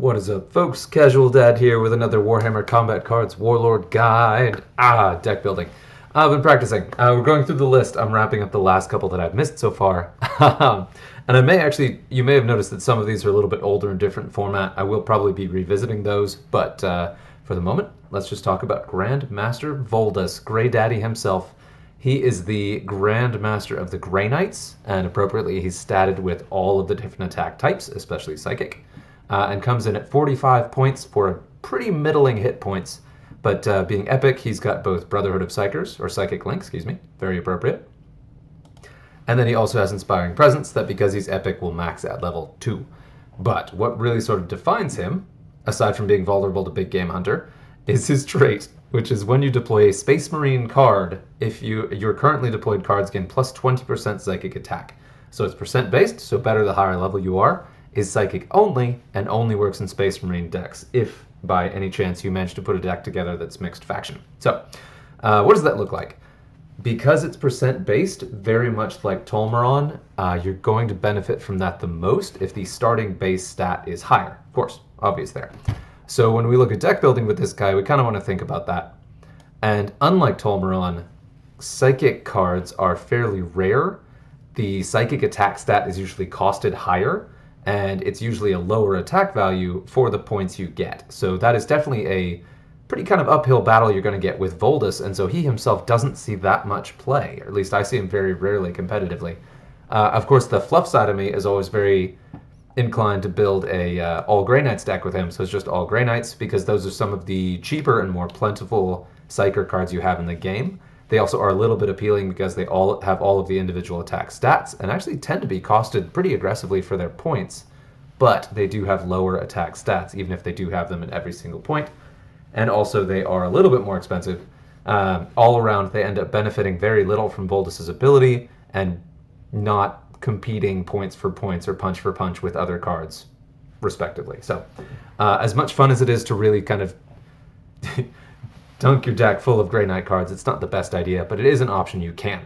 What is up, folks? Casual Dad here with another Warhammer Combat Cards Warlord guide. Deck building. I've been practicing. We're going through the list. I'm wrapping up the last couple that I've missed so far. And you may have noticed that some of these are a little bit older and different format. I will probably be revisiting those, but for the moment, let's just talk about Grand Master Voldus, Grey Daddy himself. He is the Grand Master of the Grey Knights, and appropriately he's statted with all of the different attack types, especially Psychic. And comes in at 45 points for a pretty middling hit points. But being epic, he's got both Brotherhood of Psykers, or Psychic Link, very appropriate. And then he also has Inspiring Presence, that because he's epic will max at level 2. But what really sort of defines him, aside from being vulnerable to Big Game Hunter, is his trait, which is when you deploy a Space Marine card, if your currently deployed cards gain plus 20% Psychic attack. So it's percent based, so better the higher level you are. Is Psychic only, and only works in Space Marine decks, if by any chance you manage to put a deck together that's mixed faction. So, what does that look like? Because it's percent based, very much like Tolmeron, you're going to benefit from that the most if the starting base stat is higher. Of course, obvious there. So when we look at deck building with this guy, we kind of want to think about that. And unlike Tolmeron, Psychic cards are fairly rare. The Psychic attack stat is usually costed higher, and it's usually a lower attack value for the points you get. So that is definitely a pretty kind of uphill battle you're going to get with Voldus, and so he himself doesn't see that much play, or at least I see him very rarely competitively. Of course, the fluff side of me is always very inclined to build a all Grey Knights deck with him, so it's just all Grey Knights, because those are some of the cheaper and more plentiful Psyker cards you have in the game. They also are a little bit appealing because they all have all of the individual attack stats and actually tend to be costed pretty aggressively for their points, but they do have lower attack stats, even if they do have them at every single point. And also they are a little bit more expensive. All around, they end up benefiting very little from Voldus' ability and not competing points for points or punch for punch with other cards, respectively. So as much fun as it is to really kind of dunk your deck full of Grey Knight cards, it's not the best idea, but it is an option you can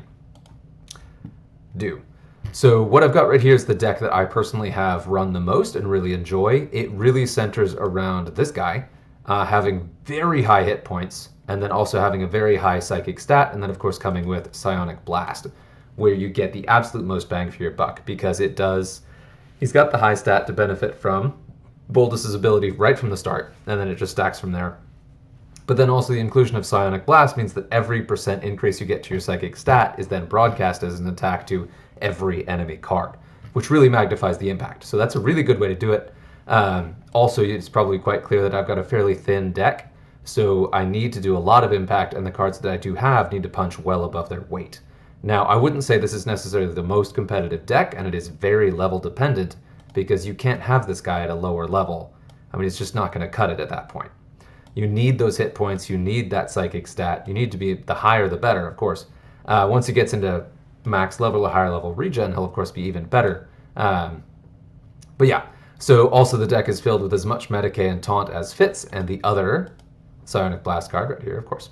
do. So what I've got right here is the deck that I personally have run the most and really enjoy. It really centers around this guy, having very high hit points, and then also having a very high Psychic stat, and then of course coming with Psionic Blast, where you get the absolute most bang for your buck, because he's got the high stat to benefit from Voldus' ability right from the start, and then it just stacks from there. But then also the inclusion of Psionic Blast means that every percent increase you get to your Psychic stat is then broadcast as an attack to every enemy card, which really magnifies the impact. So that's a really good way to do it. Also, it's probably quite clear that I've got a fairly thin deck, so I need to do a lot of impact, and the cards that I do have need to punch well above their weight. Now, I wouldn't say this is necessarily the most competitive deck, and it is very level dependent, because you can't have this guy at a lower level. I mean, it's just not going to cut it at that point. You need those hit points, you need that Psychic stat, you need to be, the higher the better, of course. Once he gets into max level or higher level regen, he'll of course be even better. But yeah, so also the deck is filled with as much Medicae and Taunt as fits, and the other Psionic Blast card right here, of course.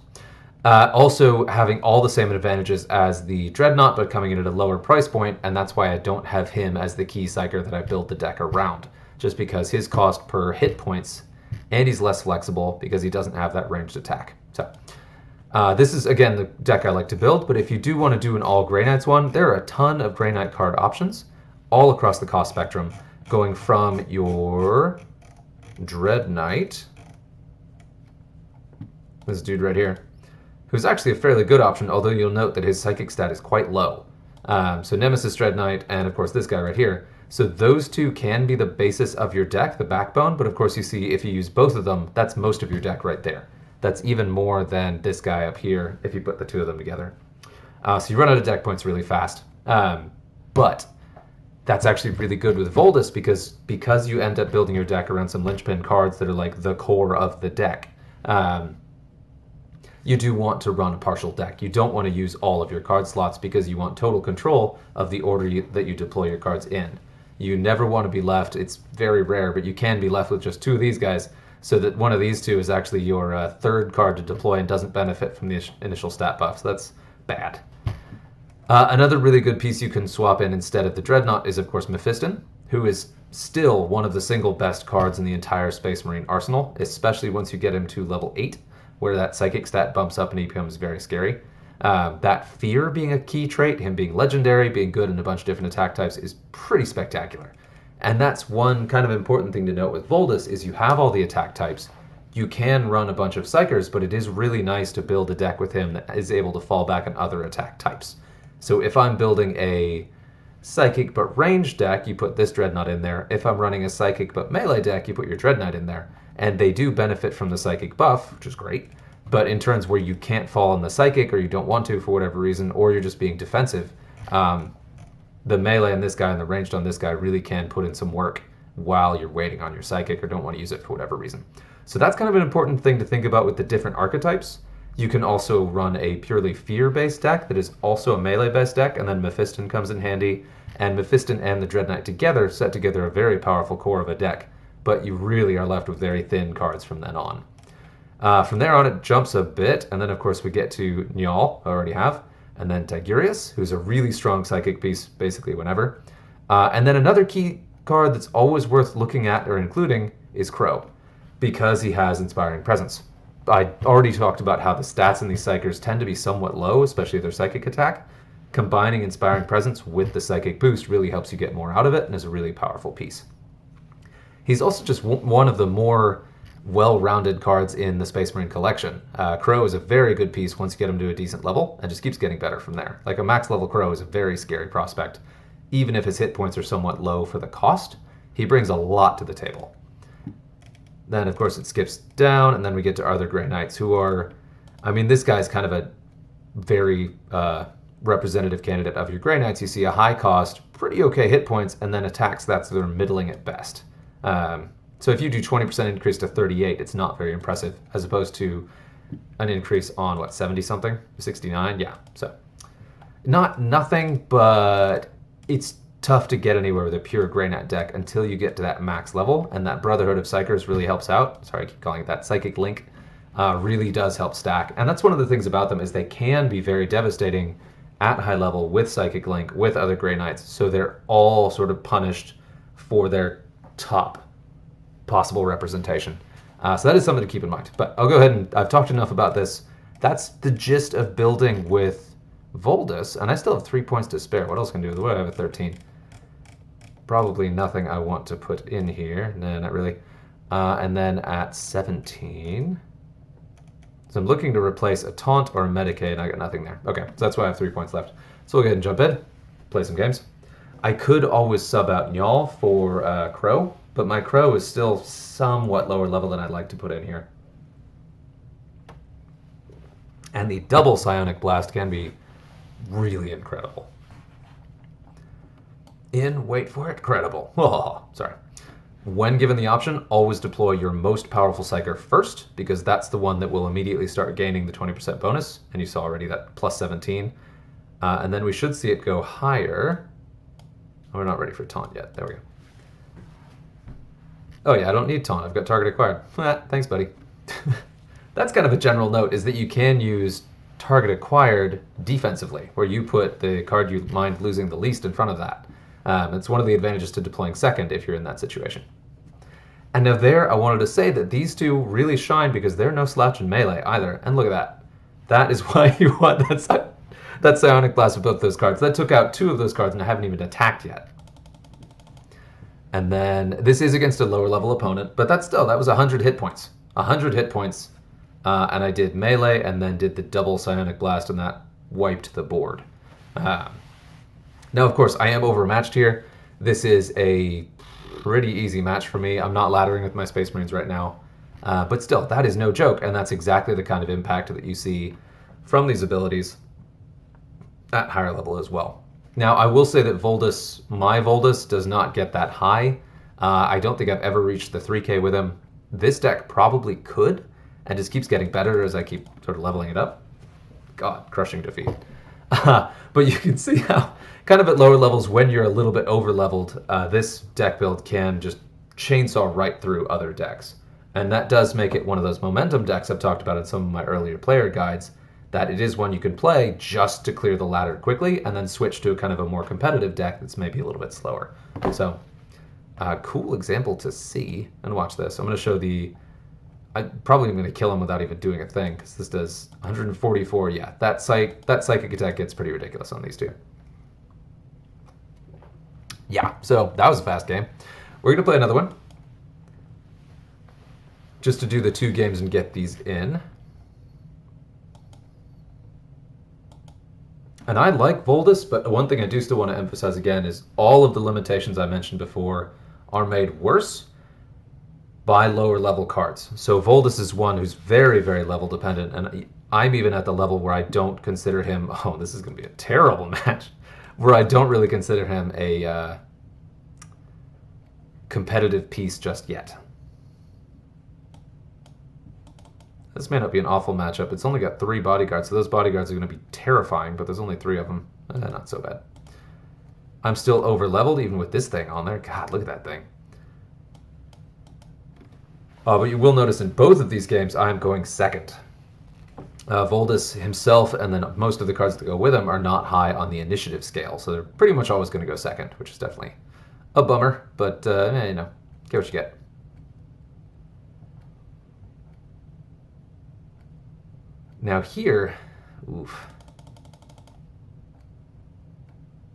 Also having all the same advantages as the Dreadnought, but coming in at a lower price point, and that's why I don't have him as the key Psyker that I build the deck around, just because his cost per hit points, and he's less flexible because he doesn't have that ranged attack. So this is, again, the deck I like to build, but if you do want to do an all Grey Knights one, there are a ton of Grey Knight card options all across the cost spectrum, going from your Dread Knight, this dude right here, who's actually a fairly good option, although you'll note that his Psychic stat is quite low. So Nemesis Dread Knight, and of course this guy right here. So those two can be the basis of your deck, the backbone, but of course you see if you use both of them, that's most of your deck right there. That's even more than this guy up here if you put the two of them together. So you run out of deck points really fast. But that's actually really good with Voldus because you end up building your deck around some linchpin cards that are like the core of the deck. You do want to run a partial deck. You don't want to use all of your card slots because you want total control of the order that you deploy your cards in. You never want to be left, it's very rare, but you can be left with just two of these guys, so that one of these two is actually your third card to deploy and doesn't benefit from the initial stat buff, so that's bad. Another really good piece you can swap in instead of the Dreadnought is, of course, Mephiston, who is still one of the single best cards in the entire Space Marine arsenal, especially once you get him to level 8, where that psychic stat bumps up and he becomes very scary. That fear being a key trait, him being legendary, being good in a bunch of different attack types, is pretty spectacular. And that's one kind of important thing to note with Voldus, is you have all the attack types. You can run a bunch of Psykers, but it is really nice to build a deck with him that is able to fall back on other attack types. So if I'm building a Psychic but ranged deck, you put this Dreadnought in there. If I'm running a Psychic but melee deck, you put your Dreadnought in there. And they do benefit from the Psychic buff, which is great. But in turns where you can't fall on the Psychic, or you don't want to for whatever reason, or you're just being defensive, the melee on this guy and the ranged on this guy really can put in some work while you're waiting on your Psychic or don't want to use it for whatever reason. So that's kind of an important thing to think about with the different archetypes. You can also run a purely fear-based deck that is also a melee-based deck, and then Mephiston comes in handy. And Mephiston and the Dreadnought together set together a very powerful core of a deck, but you really are left with very thin cards from then on. From there on, it jumps a bit, and then of course we get to Njal, I already have, and then Tigurius, who's a really strong psychic piece basically whenever. And then another key card that's always worth looking at or including is Crow, because he has Inspiring Presence. I already talked about how the stats in these Psykers tend to be somewhat low, especially their psychic attack. Combining Inspiring Presence with the psychic boost really helps you get more out of it and is a really powerful piece. He's also just one of the more well-rounded cards in the Space Marine collection. Crow is a very good piece once you get him to a decent level, and just keeps getting better from there. Like, a max level Crow is a very scary prospect. Even if his hit points are somewhat low for the cost, he brings a lot to the table. Then, of course, it skips down, and then we get to Arthur Grey Knights, who are... I mean, this guy's kind of a very representative candidate of your Grey Knights. You see a high cost, pretty okay hit points, and then attacks that they're middling at best. So if you do 20% increase to 38, it's not very impressive, as opposed to an increase on, what, 70-something? 69? Yeah, so. Not nothing, but it's tough to get anywhere with a pure Grey Knight deck until you get to that max level, and that Brotherhood of Psykers really helps out. Sorry, I keep calling it that. Psychic Link really does help stack. And that's one of the things about them, is they can be very devastating at high level with Psychic Link, with other Grey Knights, so they're all sort of punished for their top possible representation. So that is something to keep in mind. But I'll go ahead and I've talked enough about this. That's the gist of building with Voldus, and I still have 3 points to spare. What else can I do with it? What, I have a 13. Probably nothing I want to put in here. No, not really. And then at 17... So I'm looking to replace a Taunt or a Medicaid, and I got nothing there. Okay, so that's why I have 3 points left. So we'll go ahead and jump in, play some games. I could always sub out Njal for Crow, but my Crow is still somewhat lower level than I'd like to put in here. And the double Psionic Blast can be really incredible. Wait for it, credible. Oh, sorry. When given the option, always deploy your most powerful Psyker first, because that's the one that will immediately start gaining the 20% bonus, and you saw already that plus 17. And then we should see it go higher. Oh, we're not ready for Taunt yet. There we go. Oh yeah, I don't need Taunt. I've got target acquired. Thanks, buddy. That's kind of a general note, is that you can use target acquired defensively, where you put the card you mind losing the least in front of that. It's one of the advantages to deploying second if you're in that situation. And now there, I wanted to say that these two really shine because they're no slouch in melee either. And look at that. That is why you want that Psionic Blast with both those cards. That took out 2 of those cards, and I haven't even attacked yet. And then this is against a lower level opponent, but that was 100 hit points. 100 hit points. And I did melee and then did the double Psionic Blast, and that wiped the board. Now, of course, I am overmatched here. This is a pretty easy match for me. I'm not laddering with my Space Marines right now. But still, that is no joke, and that's exactly the kind of impact that you see from these abilities at higher level as well. Now, I will say that my Voldus does not get that high. I don't think I've ever reached the 3K with him. This deck probably could, and just keeps getting better as I keep sort of leveling it up. God, crushing defeat. But you can see how, kind of at lower levels, when you're a little bit over-leveled, this deck build can just chainsaw right through other decks. And that does make it one of those momentum decks I've talked about in some of my earlier player guides, that it is one you can play just to clear the ladder quickly, and then switch to a kind of a more competitive deck that's maybe a little bit slower. So cool example to see. And watch this. I'm going to show the... I probably am going to kill him without even doing a thing, because this does 144. Yeah, that psychic attack gets pretty ridiculous on these two. Yeah, so that was a fast game. We're going to play another one, just to do the 2 games and get these in. And I like Voldus, but one thing I do still want to emphasize again is all of the limitations I mentioned before are made worse by lower level cards. So Voldus is one who's very, very level dependent, and I'm even at the level where I don't consider him... Oh, this is going to be a terrible match. Where I don't really consider him a competitive piece just yet. This may not be an awful matchup. It's only got 3 bodyguards, so those bodyguards are going to be terrifying, but there's only 3 of them. Not so bad. I'm still over-leveled, even with this thing on there. God, look at that thing. But you will notice in both of these games, I'm going second. Voldus himself and then most of the cards that go with him are not high on the initiative scale, so they're pretty much always going to go second, which is definitely a bummer, but, you know, get what you get. Now here, oof,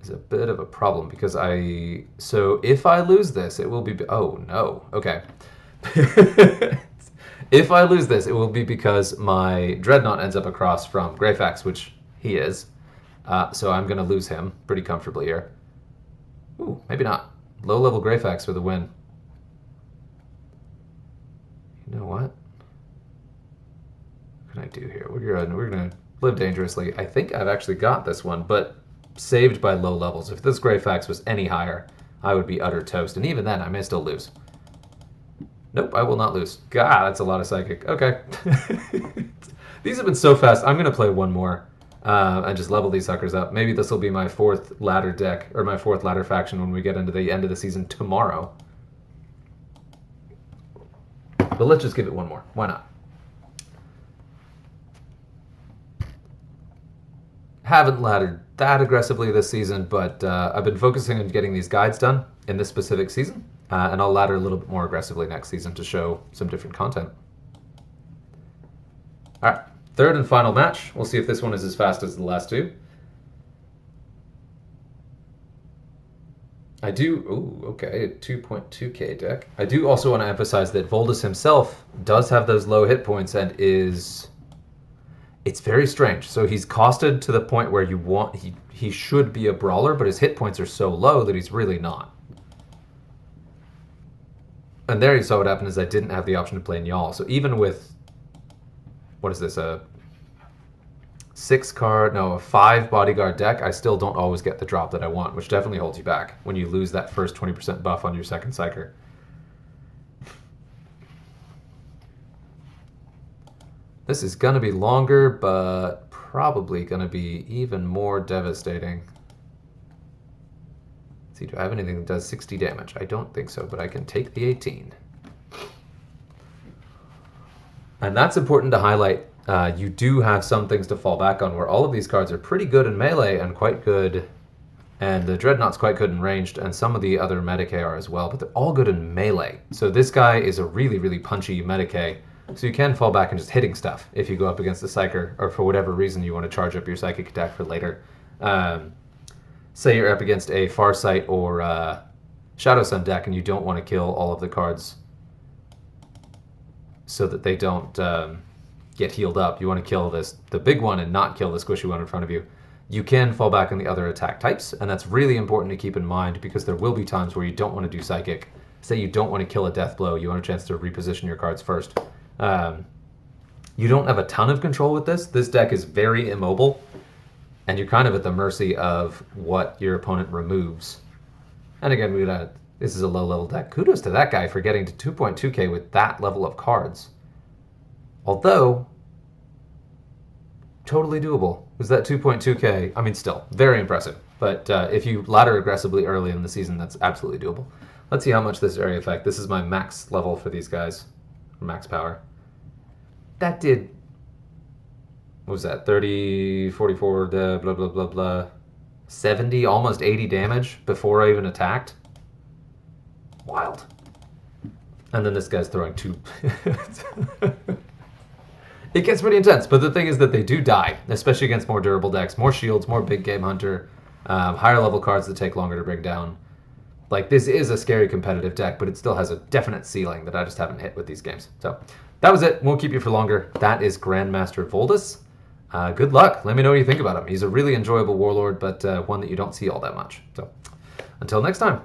is a bit of a problem because so if I lose this, it will be, oh no, okay. If I lose this, it will be because my Dreadnought ends up across from Greyfax, which he is. So I'm going to lose him pretty comfortably here. Ooh, maybe not. Low-level Greyfax for the win. You know what? What can I do here? We're going to live dangerously. I think I've actually got this one, but saved by low levels. If this Greyfax was any higher, I would be utter toast. And even then, I may still lose. Nope, I will not lose. God, that's a lot of psychic. Okay. These have been so fast. I'm going to play one more and just level these suckers up. Maybe this will be my 4th ladder deck, or my 4th ladder faction when we get into the end of the season tomorrow. But let's just give it one more. Why not? Haven't laddered that aggressively this season, but I've been focusing on getting these guides done in this specific season. And I'll ladder a little bit more aggressively next season to show some different content. All right, 3rd and final match. We'll see if this one is as fast as the last 2. I do, ooh, okay, a 2.2k deck. I do also want to emphasize that Voldus himself does have those low hit points and is... It's very strange. So he's costed to the point where you want... He should be a brawler, but his hit points are so low that he's really not. And there you saw what happened is I didn't have the option to play Njal. So even with, what is this, a 5 bodyguard deck, I still don't always get the drop that I want, which definitely holds you back when you lose that first 20% buff on your 2nd Psyker. This is going to be longer, but probably going to be even more devastating. See, do I have anything that does 60 damage? I don't think so, but I can take the 18. And that's important to highlight. You do have some things to fall back on where all of these cards are pretty good in melee and quite good, and the Dreadnought's quite good in ranged, and some of the other Medicae are as well, but they're all good in melee. So this guy is a really, really punchy Medicae, so you can fall back and just hitting stuff if you go up against the Psyker, or for whatever reason you want to charge up your Psychic attack for later. Say you're up against a Farsight or Shadow Sun deck and you don't want to kill all of the cards so that they don't get healed up. You want to kill the big one and not kill the squishy one in front of you. You can fall back on the other attack types, and that's really important to keep in mind because there will be times where you don't want to do Psychic. Say you don't want to kill a Death Blow, you want a chance to reposition your cards first. You don't have a ton of control with this. This deck is very immobile. And you're kind of at the mercy of what your opponent removes. And again, this is a low-level deck. Kudos to that guy for getting to 2.2k with that level of cards. Although, totally doable. Was that 2.2k? I mean, still, very impressive. But if you ladder aggressively early in the season, that's absolutely doable. Let's see how much this area effect. This is my max level for these guys. Max power. That did... What was that? 30, 44, blah, blah, blah, blah. 70, almost 80 damage before I even attacked. wild. And then this guy's throwing 2. It gets pretty intense, but the thing is that they do die, especially against more durable decks, more shields, more big game hunter, higher level cards that take longer to bring down. Like, this is a scary competitive deck, but it still has a definite ceiling that I just haven't hit with these games. So that was it. Won't keep you for longer. That is Grandmaster Voldus. Good luck. Let me know what you think about him. He's a really enjoyable warlord, but one that you don't see all that much. So until next time.